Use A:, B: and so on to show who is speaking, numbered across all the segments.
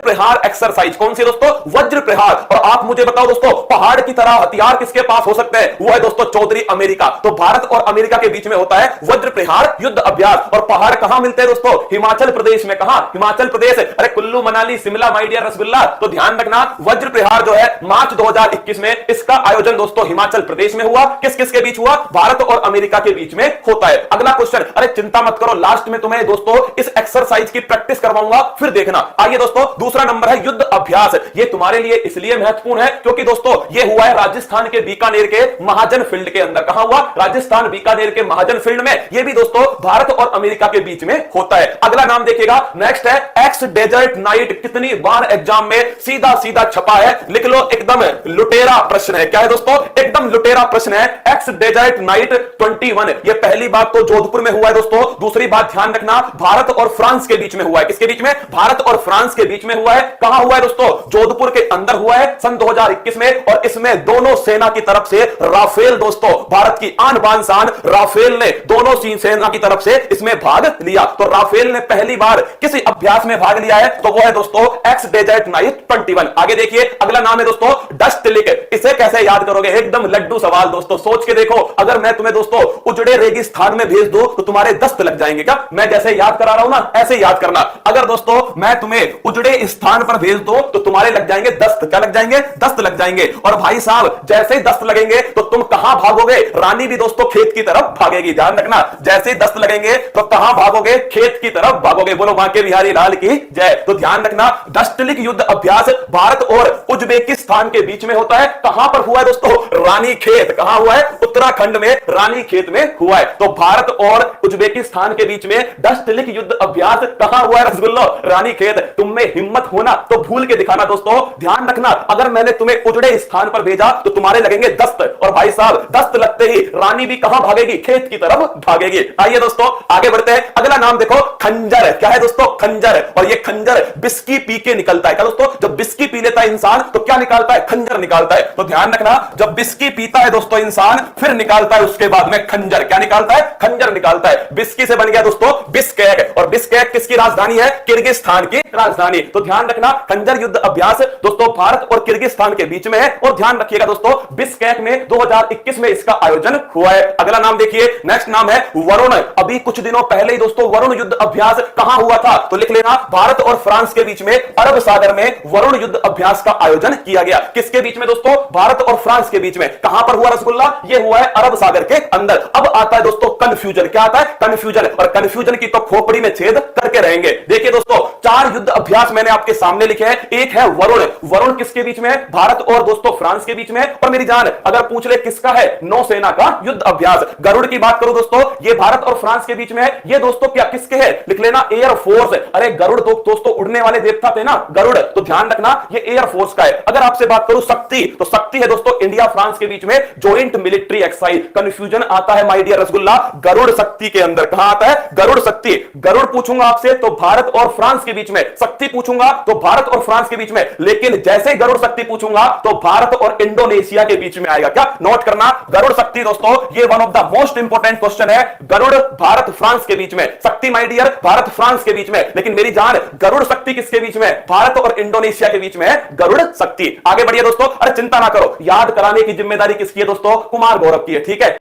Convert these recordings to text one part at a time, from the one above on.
A: प्रहार एक्सरसाइज। कौन सी दोस्तों? वज्र प्रहार। और आप मुझे बताओ दोस्तों, पहाड़ की तरह हथियार किसके पास हो सकते हैं? वो है दोस्तों चौधरी अमेरिका। तो भारत और अमेरिका के बीच में होता है वज्र प्रहार युद्ध अभ्यास। और पहाड़ कहां मिलते हैं दोस्तों? हिमाचल प्रदेश में। कहां? हिमाचल प्रदेश। अरे कुल्लू मनाली शिमला माय डियर रसगुल्ला। तो ध्यान रखना, वज्र प्रहार जो है मार्च 2021 में, इसका आयोजन दोस्तों हिमाचल प्रदेश में हुआ। किस किस के बीच हुआ? भारत और अमेरिका के बीच में होता है। अगला क्वेश्चन, अरे चिंता मत करो, लास्ट में तुम्हें दोस्तों इस एक्सरसाइज की प्रैक्टिस करवाऊंगा, फिर देखना। आइए दोस्तों, दूसरा नंबर है युद्ध अभ्यास। ये तुम्हारे लिए इसलिए महत्वपूर्ण है क्योंकि दोस्तों ये हुआ है राजस्थान के बीकानेर के महाजन फील्ड के अंदर। कहां हुआ? राजस्थान बीकानेर के महाजन फील्ड में। ये भी दोस्तों भारत और अमेरिका के बीच में होता है। अगला नाम देखिएगा, नेक्स्ट है एक्स डेजर्ट नाइट। कितनी बार एग्जाम में सीधा सीधा छपा है, लिख लो, एकदम लुटेरा प्रश्न है। क्या है दोस्तों? एकदम लुटेरा प्रश्न है। Ex desert night 21। ये पहली बात तो जोधपुर में हुआ है दोस्तों। दूसरी बात ध्यान रखना, भारत और फ्रांस के बीच में हुआ है। किसके बीच में? भारत और फ्रांस के बीच में हुआ है। कहां हुआ है दोस्तों? जोधपुर के अंदर हुआ है सन 2021 में। और इसमें दोनों सेना की तरफ से राफेल दोस्तों, भारत की आन बान शान राफेल ने दोनों सेना की तरफ से इसमें भाग लिया। तो राफेल ने पहली बार किसी अभ्यास में भाग लिया है तो वो है दोस्तों एक्स डेजर्ट नाइट 21। आगे देखिए, अगला नाम है दोस्तों डस्ट लिक। इसे कैसे याद करोगे? एकदम लड्डू सवाल दोस्तों, सोच के देखो। अगर मैं तुम्हें दोस्तों उजड़े रेगिस्तान में भेज दूं तो तुम्हारे दस्त लग जाएंगे क्या? मैं जैसे याद करा रहा हूं ना, ऐसे याद करना। अगर दोस्तों मैं तुम्हें उजड़े स्थान पर भेज दूं तो तुम्हारे लग जाएंगे दस्त। क्या लग जाएंगे? दस्त लग जाएंगे। और भाई साहब, जैसे ही दस्त लगेंगे तो तुम कहां भागोगे? रानी भी दोस्तों खेत की तरफ भागेगी। ध्यान रखना, जैसे ही दस्त लगेंगे तो कहां भागोगे? खेत की तरफ भागोगे। बोलो बांके बिहारी लाल की जय। तो ध्यान रखना, डस्टलिक युद्ध अभ्यास भारत और उज्बेकिस्तान के बीच में होता है। कहां पर हुआ है दोस्तों? रानी खेत। कहां हुआ है? उत्तराखंड में रानी खेत में हुआ है। तो भारत और उज्बेकिस्तान के बीच में डस्टलिक युद्ध अभ्यास कहां हुआ है रसगुल्लो? रानी खेत। तुम में हिम्मत होना तो भूल के दिखाना दोस्तों। ध्यान रखना, अगर मैंने तुम्हें उजड़े स्थान पर भेजा तो तुम्हारे लगेंगे दस्त। और भाई साहब, दस्त लगते ही रानी भी कहां भागेगी? खेत की तरफ भागेगी। आइए दोस्तों आगे बढ़ते हैं। अगला नाम देखो खंजर। क्या है दोस्तों? खंजर। और ये खंजर बिस्की पी के निकलता है। क्या दोस्तों? जब बिस्की पी लेता है इंसान तो क्या निकालता है? खंजर निकालता है। तो ध्यान रखना, जब बिस्की पीता है दोस्तों इंसान, फिर निकालता है उसके बाद में खंजर। क्या निकालता है? खंजर निकालता है। बिस्की से बन गया दोस्तों बिस्केक। और बिस्केक किसकी राजधानी है? किर्गिस्तान की राजधानी। तो ध्यान रखना, खंजर युद्ध अभ्यास दोस्तों भारत और किर्गिस्तान के बीच में है। और ध्यान रखिएगा दोस्तों, बिस्केक में 2021 में इसका आयोजन हुआ है। अगला नाम देखिए, नेक्स्ट नाम है वरुण। अभी कुछ दिनों पहले ही दोस्तों वरुण युद्ध अभ्यास कहां हुआ था? तो लिख लेना, भारत और फ्रांस के बीच में अरब सागर में वरुण युद्ध अभ्यास का आयोजन किया गया। किसके बीच में दोस्तों? भारत और फ्रांस के बीच में। कहां पर हुआ रसगुल्ला? ये हुआ है अरब सागर के अंदर। अब आता है दोस्तों कंफ्यूजन। क्या आता है? कंफ्यूजन। और कंफ्यूजन की तो खोपड़ी में छेद करके रहेंगे। देखिए दोस्तों, 4 युद्ध अभ्यास मैंने आपके सामने लिखे हैं। एक है वरुण। वरुण किसके बीच में? भारत और दोस्तों फ्रांस के बीच में। और मेरी जान, अगर पूछ ले किसका है? नौसेना का युद्ध अभ्यास। गरुड़ की बात करूं दोस्तों, ये भारत और फ्रांस के बीच में है। ये दोस्तों क्या किसके है? लिख लेना एयर फोर्स। अरे गरुड़ तो दोस्तों उड़ने वाले देवता थे ना, गरुड़। तो ध्यान रखना, ये एयर फोर्स का है। अगर आपसे बात करूं शक्ति, तो शक्ति है दोस्तों इंडिया फ्रांस के बीच में जॉइंट मिलिट्री एक्सरसाइज। कंफ्यूजन आता है माय डियर रसगुल्ला गरुड़ शक्ति के अंदर। कहां आता है? गरुड़ शक्ति। गरुड़ पूछूंगा आपसे तो भारत और फ्रांस के बीच में, शक्ति पूछूंगा तो भारत और फ्रांस के बीच में। लेकिन जैसे ही गरुड़ शक्ति पूछूंगा तो भारत और इंडोनेशिया के बीच में आएगा। क्या नोट करना, गरुड़ शक्ति दोस्तों ये one of the most important question है। गरुड़ भारत फ्रांस के बीच में, शक्ति माय डियर भारत फ्रांस के बीच में। लेकिन मेरी जान, गरुड़ शक्ति किसके बीच में? भारत और इंडोनेशिया के बीच में है गरुड़ शक्ति। आगे बढ़िए दोस्तों। अरे चिंता ना करो, याद कराने की जिम्मेदारी किसकी है दोस्तों? कुमार गौरव की है। ठीक है,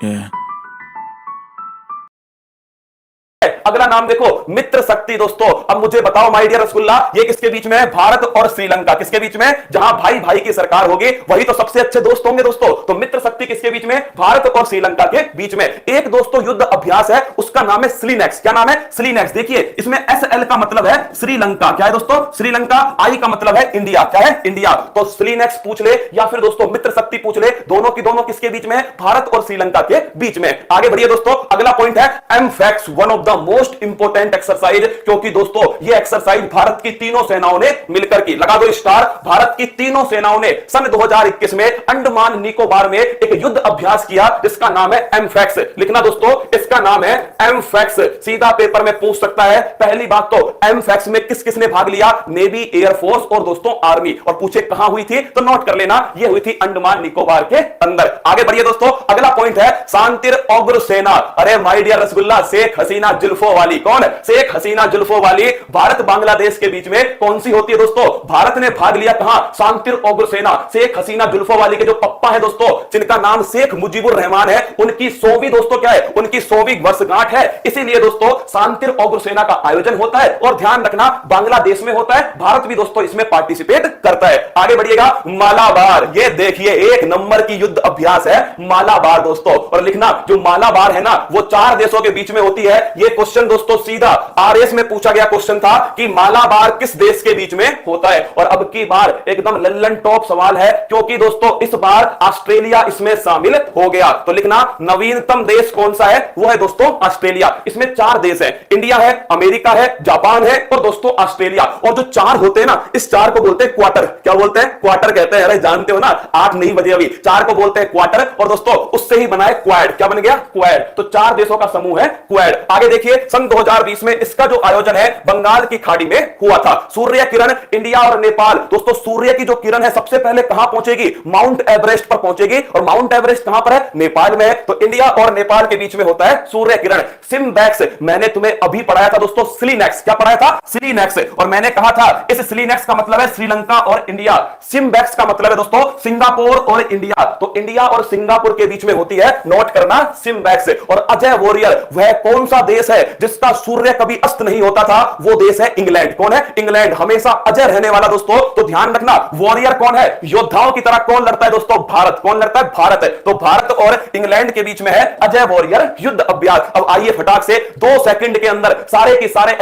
B: Yeah.
A: अगला नाम देखो मित्र शक्ति दोस्तों। अब मुझे बताओ माय डियर रसगुल्ला, ये किसके बीच में है? भारत और श्रीलंका। किसके बीच में? जहां भाई भाई की सरकार होगी वही तो सबसे अच्छे दोस्त होंगे दोस्तों। तो मित्र शक्ति किसके बीच में? भारत और श्रीलंका के बीच में। एक दोस्तों युद्ध अभ्यास है, उसका नाम है स्लीनेक्स। क्या नाम है? स्लीनेक्स। देखिए इसमें SL का मतलब है श्रीलंका। क्या है दोस्तों? श्रीलंका। I का मतलब है इंडिया। क्या है? इंडिया। तो स्लीनेक्स पूछ ले या फिर दोस्तों मित्र शक्ति पूछ ले, दोनों की दोनों किसके बीच में? भारत और श्रीलंका के बीच में। आगे बढ़िए दोस्तों, अगला पॉइंट है एमफैक्स, one of the most important exercise, क्योंकि दोस्तों ये एक्सरसाइज भारत की तीनों सेनाओं ने मिलकर की, लगा दो स्टार, भारत की तीनों सेनाओं ने सन 2021 में अंडमान निकोबार में एक युद्ध अभ्यास किया जिसका नाम है एमफैक्स। लिखना दोस्तों, इसका नाम है एमफैक्स। सीधा पेपर में पूछ सकता है। पहली बात तो एमफैक्स में किस किसने भाग लिया? नेवी, एयरफोर्स और दोस्तों आर्मी। और पूछे कहां हुई थी तो नोट कर लेना, यह हुई थी अंडमान निकोबार के अंदर। आगे बढ़िए दोस्तों, अगला पॉइंट है शांतिर उग्र सेना। अरे माय डियर रसगुल्ला, शेख हसीना जुल्फों वाली। कौन? शेख हसीना जुल्फों वाली। भारत बांग्लादेश के बीच में कौन सी होती है दोस्तों? भारत ने भाग लिया कहां? शांतिर उग्र सेना। शेख हसीना जुल्फों वाली के जो पप्पा है दोस्तों, जिनका नाम शेख मुजीबुर रहमान है, उनकी 100वीं दोस्तों क्या है? उनकी 100वीं वर्षगांठ है। इसीलिए दोस्तों शांतिर उग्र सेना का आयोजन होता है। और ध्यान रखना, बांग्लादेश में होता है, भारत भी दोस्तों इसमें पार्टिसिपेट करता है। आगे बढ़िएगा, मालाबार। ये देखिए एक नंबर की युद्ध अभ्यास है मालाबार दोस्तों। और लिखना, जो मालाबार है ना वो 4 देशों के बीच में होती है। ये क्वेश्चन दोस्तों सीधा आरएस में पूछा गया क्वेश्चन था कि मालाबार किस देश के बीच में होता है। और अब की बार एकदम लल्लन टॉप सवाल है, क्योंकि दोस्तों इस बार ऑस्ट्रेलिया इसमें शामिल हो गया। तो लिखना, नवीनतम देश कौन सा है? वो है दोस्तों ऑस्ट्रेलिया। इसमें 4 देश है, इंडिया है, अमेरिका है, जापान है और दोस्तों ऑस्ट्रेलिया। और जो 4 होते हैं ना, इस 4 को बोलते हैं क्वार्टर। क्या बोलते हैं? क्वार्टर कहते हैं। अरे जानते हो ना, 8 नहीं बजे अभी। 4 को बोलते हैं क्वार्टर। और दोस्तों उससे ही बना है क्वाड। क्या बन गया? क्वाड। तो 4 देशों का समूह है क्वाड। आगे देखिए, सन 2020 में इसका जो आयोजन है बंगाल की खाड़ी में हुआ था। सूर्य किरण, इंडिया और नेपाल। दोस्तों सूर्य की जो किरण है सबसे पहले कहां पहुंचेगी? माउंट एवरेस्ट पर पहुंचेगी। और माउंट एवरेस्ट कहां पर है? नेपाल में है। तो इंडिया और नेपाल के बीच में होता है सूर्य किरण। सिम्बैक्स मैंने तुम्हें अभी पढ़ाया था दोस्तों, सिलीनेक्स। क्या पढ़ाया था? सिलीनेक्स। और मैंने कहा था इस सिलीनेक्स का मतलब है श्रीलंका और इंडिया। सिम्बैक्स का मतलब है दोस्तों सिंगापुर और इंडिया। तो इंडिया और सिंगापुर के बीच में होती है, नोट करना, सिम्बैक्स। और अजय वॉरियर, वह कौन सा देश है जिसका सूर्य कभी अस्त नहीं होता था? वो देश है इंग्लैंड। कौन है? इंग्लैंड, हमेशा अजय रहने वाला दोस्तों। तो ध्यान रखना, वॉरियर कौन है? योद्धाओं की तरह कौन लड़ता है दोस्तों? भारत। कौन लड़ता है? भारत। तो भारत और इंग्लैंड के बीच में है अजय वॉरियर युद्ध अभ्यास। अब आइए फटाक से 2 सेकंड के अंदर सारे के सारे